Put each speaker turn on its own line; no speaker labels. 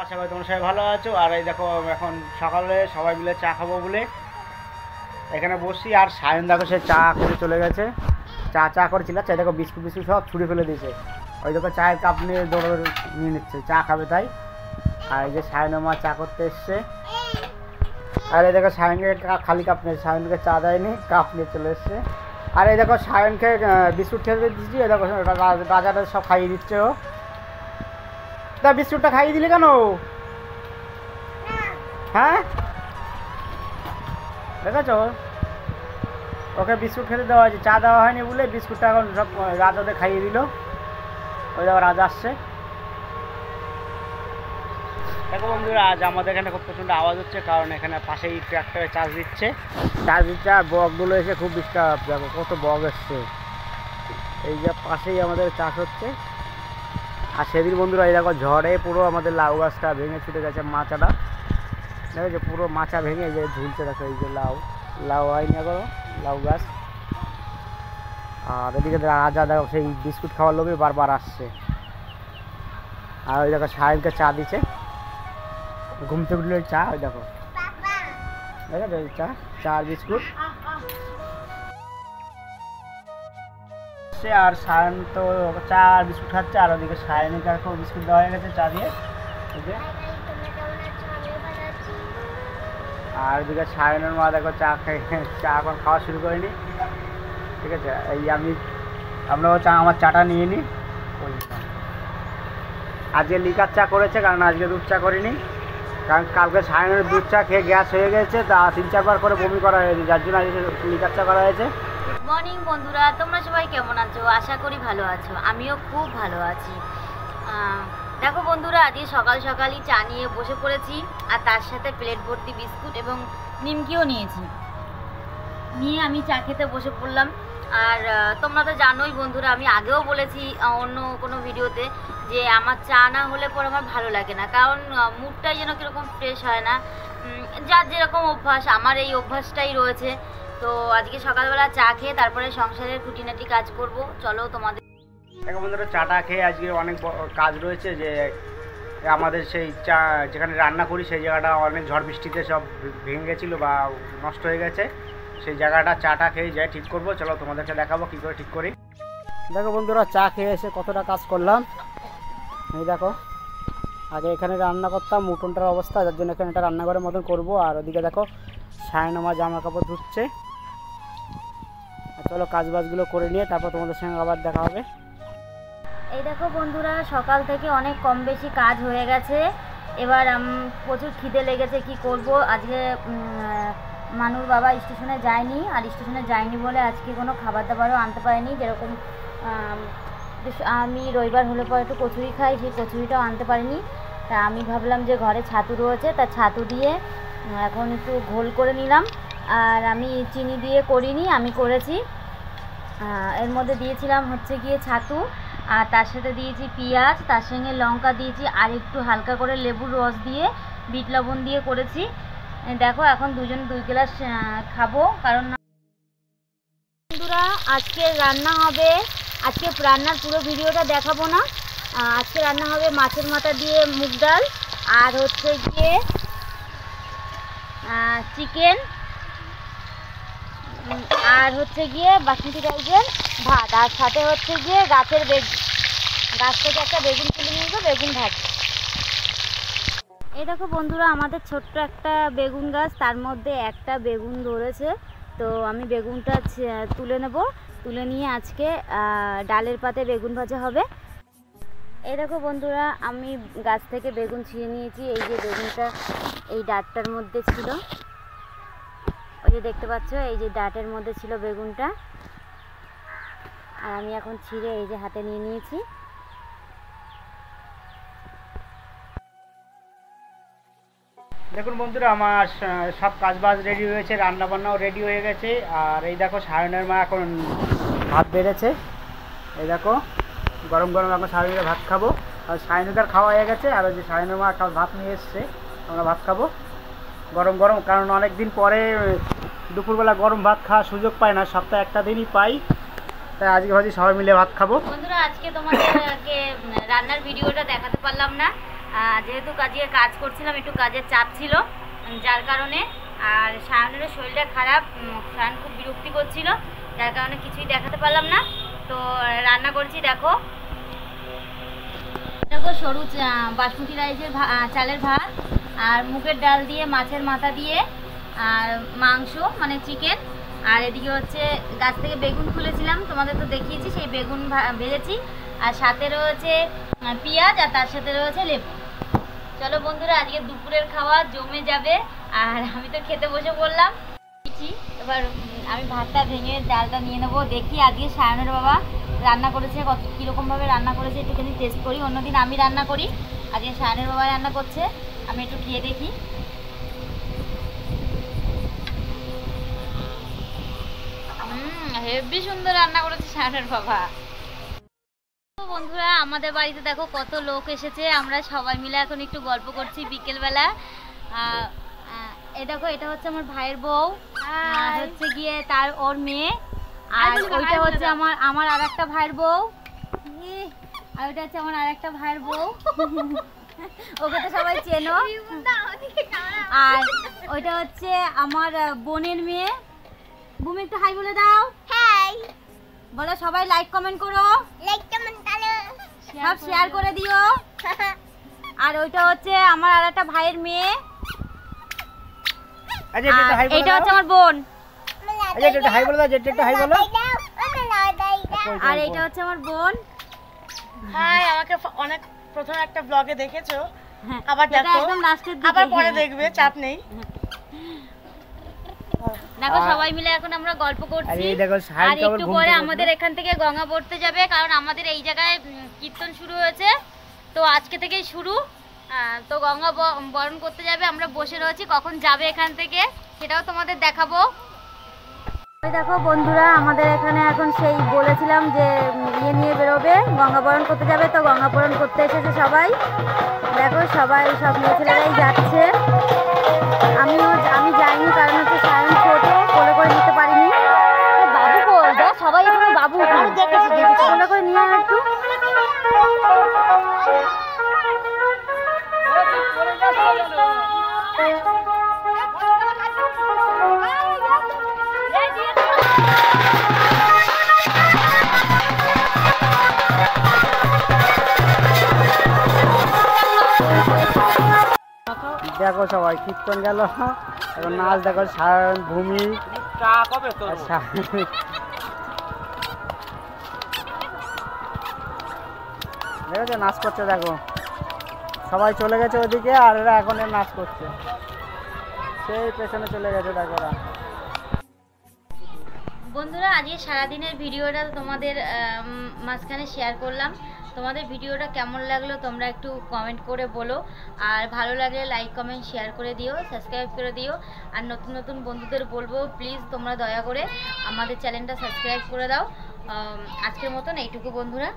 আশা করি তোমরা সবাই ভালো আছো। আর এই দেখো এখন সকালে সবাই মিলে চা খাবো বলে এখানে বসছি। আর সায়ন দেখো সে চা খেতে চলে গেছে, চা করেছিল। চা দেখো বিস্কুট সব ছুঁড়ে ফেলে দিয়েছে। ওই দেখো চায়ের কাপ নিয়ে দৌড়ে নিয়ে নিচ্ছে, চা খাবে তাই। আর এই যে সায়নের মা চা করতে এসছে। আর এই দেখো সায়নকে খালি কাপ নিয়ে, সায়নকে চা দেয়নি, কাপ নিয়ে চলে এসছে। আর এই দেখো সায়নকে বিস্কুট খেতে দিচ্ছি। এই দেখো গাজাটা সব খাইয়ে দিচ্ছে ও। তা বিস্কুটটা খাইয়ে দিলে কেন? হ্যাঁ দেখেছ, ওকে বিস্কুট খেতে দেওয়া হয়েছে, চা দেওয়া হয়নি বলে বিস্কুটটা এখন সব রাজাদের খাইয়ে দিল। ওই দেখো রাজা আসছে। দেখো বন্ধুরা, আজ আমাদের এখানে খুব প্রচণ্ড আওয়াজ হচ্ছে, কারণ এখানে পাশেই ট্রাক্টরে চার্জ দিচ্ছে। আর বকগুলো এসে খুব ডিস্টার্ব। দেখো কত বক এসছে, এই যে পাশেই আমাদের চাষ হচ্ছে। আর সেদিন বন্ধুরা এই দেখো ঝড়ে পুরো আমাদের লাউ গাছটা ভেঙে ছুটে গেছে, মাচাটা দেখো পুরো মাচা ভেঙে এই যে ঝুলছে। দেখো এই যে লাউ হয়নি এখনো, লাউ গাছ। আর এদিকে রাজা দেখো সেই বিস্কুট খাওয়ার লোভে বারবার আসছে। আর ওই দেখো সাহেবকে চা দিচ্ছে, ঘুম থেকে উঠলে চা। ওই দেখো দেখো চা আর বিস্কুট। আর সায়ন তো চা আর বিস্কুট খাচ্ছে। আর ওদিকে সায়নিকে বিস্কুট দেওয়া হয়ে গেছে চা দিয়ে। আর ওদিকে সায়নের মা দেখো চা এখন খাওয়া শুরু করেনি, ঠিক আছে। এই আমরা আমার চাটা নিয়ে নিই। আজকে লিকার চা করেছে, কারণ আজকে দুধ চা করিনি, কারণ কালকে সায়নের দুধ চা খেয়ে গ্যাস হয়ে গেছে, তা 3-4 বার করে বমি করা হয়েছে, যার জন্য আজকে লিকার চা করা হয়েছে।
গুড মর্নিং বন্ধুরা, তোমরা সবাই কেমন আছো? আশা করি ভালো আছো, আমিও খুব ভালো আছি। দেখো বন্ধুরা, আজকে সকালই চা নিয়ে বসে পড়েছি, আর তার সাথে প্লেট ভর্তি বিস্কুট এবং নিমকিও নিয়েছি, নিয়ে আমি চা খেতে বসে পড়লাম। আর তোমরা তো জানোই বন্ধুরা, আমি আগেও বলেছি অন্য কোনো ভিডিওতে যে আমার চা না হলে পরে আমার ভালো লাগে না, কারণ মুডটাই যেন কীরকম ফ্রেশ হয় না। যার যেরকম অভ্যাস, আমার এই অভ্যাসটাই রয়েছে। তো আজকে সকালবেলা চা খেয়ে তারপরে সংসারের খুঁটিনাটি কাজ করব। চলো তোমাদের
দেখো বন্ধুরা, চাটা খেয়ে আজকে অনেক কাজ রয়েছে। যে আমাদের সেই চা যেখানে রান্না করি সেই জায়গাটা অনেক ঝড় বৃষ্টিতে সব ভেঙে গেছিলো বা নষ্ট হয়ে গেছে। সেই জায়গাটা চাটা খেয়ে যাই ঠিক করব। চলো তোমাদেরকে দেখাবো কী করে ঠিক করি। দেখো বন্ধুরা, চা খেয়ে এসে কতটা কাজ করলাম। এই দেখো, আগে এখানে রান্না করতাম, উঠোনটার অবস্থা, যার জন্য এখানে একটা রান্নাঘরের মতন করবো। আর ওদিকে দেখো সায়ন আমার জামা কাপড় ধুচ্ছে। চলো কাজবাজগুলো করে নিয়ে তারপর তোমাদের সঙ্গে আবার দেখা হবে।
এই দেখো বন্ধুরা, সকাল থেকে অনেক কম বেশি কাজ হয়ে গেছে। এবার প্রচুর খিদে লেগেছে, কি করব। আজকে মানুর বাবা স্টেশনে যায়নি, আর স্টেশনে যায়নি বলে আজকে কোনো খাবার দাবারও আনতে পারেনি। যেরকম আমি রবিবার হলে পরে একটু কচুরি খাই, সেই কচুরিটাও আনতে পারিনি। তা আমি ভাবলাম যে ঘরে ছাতু রয়েছে, তা ছাতু দিয়ে এখন একটু ঘোল করে নিলাম। আর আমি চিনি দিয়ে করিনি, আমি করেছি। এর মধ্যে দিয়েছিলাম হচ্ছে গিয়ে ছাতু, আর তার সাথে দিয়েছি পেঁয়াজ, তার সঙ্গে লঙ্কা দিয়েছি, আর একটু হালকা করে লেবুর রস দিয়ে বিট লবণ দিয়ে করেছি। দেখো এখন 2 গ্লাস খাবো। কারণ বন্ধুরা, আজকে রান্না হবে, আজকে রান্নার পুরো ভিডিওটা দেখাবো না। আজকে রান্না হবে মাছের মাথা দিয়ে মুগ ডাল, আর হচ্ছে গিয়ে চিকেন, আর হচ্ছে গিয়ে বাসন্তী রাইসের ভাত, আর সাথে হচ্ছে গিয়ে গাছ থেকে একটা বেগুন তুলে নিয়ে যাবো, বেগুন ভাত। এই দেখো বন্ধুরা, আমাদের ছোট্ট একটা বেগুন গাছ, তার মধ্যে একটা বেগুন ধরেছে। তো আমি বেগুনটা তুলে নেব, তুলে নিয়ে আজকে ডালের পাতে বেগুন ভাজা হবে। এই দেখো বন্ধুরা, আমি গাছ থেকে বেগুন ছিঁড়ে নিয়েছি। এই যে বেগুনটা এই ডাঁটটার মধ্যে ছিল, ওই যে দেখতে পাচ্ছ, এই যে ডাঁটের মধ্যে ছিল বেগুনটা। আর আমি এখন ছিঁড়ে এই যে হাতে নিয়ে নিয়েছি।
দেখুন বন্ধুরা, আমার সব কাজবাজ রেডি হয়েছে, রান্নাবান্নাও রেডি হয়ে গেছে। আর এই দেখো সায়নের মা এখন ভাত বেড়েছে। এই দেখো গরম গরম এখন সায়নের ভাত খাবো। আর সায়নিকার খাওয়া হয়ে গেছে, আর ওই যে সায়নের মা ভাত নিয়ে এসছে, আমরা ভাত খাবো গরম গরম। কারণ অনেক দিন পরে দুপুরবেলা গরম ভাত খাওয়ার সুযোগ পাই না, সপ্তাহে একটা দিনই পাই, তাই আজকে ভাবছি সবাই মিলে ভাত খাবো।
বন্ধুরা, আজকে তোমাদেরকে রান্নার ভিডিওটা দেখাতে পারলাম না, যেহেতু কাজ করছিলাম, একটু কাজের চাপ ছিল, যার কারণে। আর সায়নেরও শরীরটা খারাপ, সায়ন খুব বিরক্তি করছিল, যার কারণে কিছুই দেখাতে পারলাম না। তো রান্না করছি, দেখো সরু বাসমতি রাইসের চালের ভাত, আর মুগের ডাল দিয়ে, মাছের মাথা দিয়ে, আর মাংস মানে চিকেন। আর এদিকে হচ্ছে গাছ থেকে বেগুন খুলেছিলাম, তোমাদের তো দেখিয়েছি, সেই বেগুন ভেজেছি। আর সাথে রয়েছে পেঁয়াজ, আর তার সাথে রয়েছে লেবু। চলো বন্ধুরা, আজকে দুপুরের খাওয়া জমে যাবে। আর আমি তো খেতে বসে পড়লাম। এবার আমি ভাতটা ভেঙে ডালটা নিয়ে নেবো। দেখি আজকে সায়নের বাবা রান্না করেছে, কীরকমভাবে রান্না করেছে একটুখানি টেস্ট করি। অন্যদিন আমি রান্না করি, আজকে সায়নের বাবা রান্না করছে, আমি একটু খেয়ে দেখি। হেবি সুন্দর রান্না করেছে সায়নের বাবা। বন্ধুরা, আমাদের বাড়িতে দেখো কত লোক এসেছে, আমরা সবাই মিলে এখন একটু গল্প করছি বিকেলবেলা। দেখো, এটা হচ্ছে আমার ভাইয়ের বউ, হচ্ছে গিয়ে ওর মেয়ে, আর ওইটা হচ্ছে আমার আর একটা ভাইয়ের বউ, আর ওইটা হচ্ছে আমার আর একটা ভাইয়ের বউ। ওকে তো সবাই চেনো। আর ওইটা হচ্ছে আমার বোনের মেয়ে। ভূমি, একটু হাই বলে দাও। হাই বলো, সবাই লাইক কমেন্ট করো, সব শেয়ার করে দিও। আর ওইটা হচ্ছে আমার আর একটা ভাইয়ের মেয়ে, এইটা হচ্ছে আমার বোন। আর এইটা হচ্ছে আমার বোন।
হাই, আমাকে অনেক প্রথম একটা ব্লগে দেখেছো, আবার দেখো,
একদম লাস্টের দিকে,
আবার পরে দেখবে, চাপ নেই।
দেখো সবাই মিলে এখন আমরা গল্প করছি। আর একটু পরে আমাদের এখান থেকে গঙ্গা পড়তে যাবে, কারণ আমাদের এই জায়গায় কীর্তন শুরু হয়েছে, তো আজকে থেকেই শুরু। তো গঙ্গা বরণ করতে যাবে, আমরা বসে রয়েছি, কখন যাবে এখান থেকে সেটাও তোমাদের দেখাবো। দেখো বন্ধুরা, আমাদের এখানে এখন সেই বলেছিলাম যে নিয়ে বেরোবে, গঙ্গা বরণ করতে যাবে, তো গঙ্গা বরণ করতে এসেছে সবাই। দেখো সবাই, সব মেয়ে ছেলেরাই যাচ্ছে। আমি যাইনি, কারণ হচ্ছে সায়ন ছোট, কোলে করে নিতে পারিনি। বাবু কই, দেখ সবাই এখানে বাবু কোলে করে নিয়ে আয় একটু।
দেখো সবাই কীর্তন গেল, এখন নাচ দেখো, সায়ন, ভূমি, দেখেছো নাচ করছে। দেখো সবাই চলে গেছে ওদিকে, আর এরা এখন নাচ করছে, সেই পেছনে চলে গেছে। দেখো
বন্ধুরা, আজকে সারাদিনের ভিডিওটা তোমাদের মাঝখানে শেয়ার করলাম। তোমাদের ভিডিওটা কেমন লাগলো তোমরা একটু কমেন্ট করে বলো, আর ভালো লাগলে লাইক কমেন্ট শেয়ার করে দিও, সাবস্ক্রাইব করে দিও। আর নতুন নতুন বন্ধুদের বলবো, প্লিজ তোমরা দয়া করে আমাদের চ্যানেলটা সাবস্ক্রাইব করে দাও। আজকের মতন এইটুকু বন্ধুরা।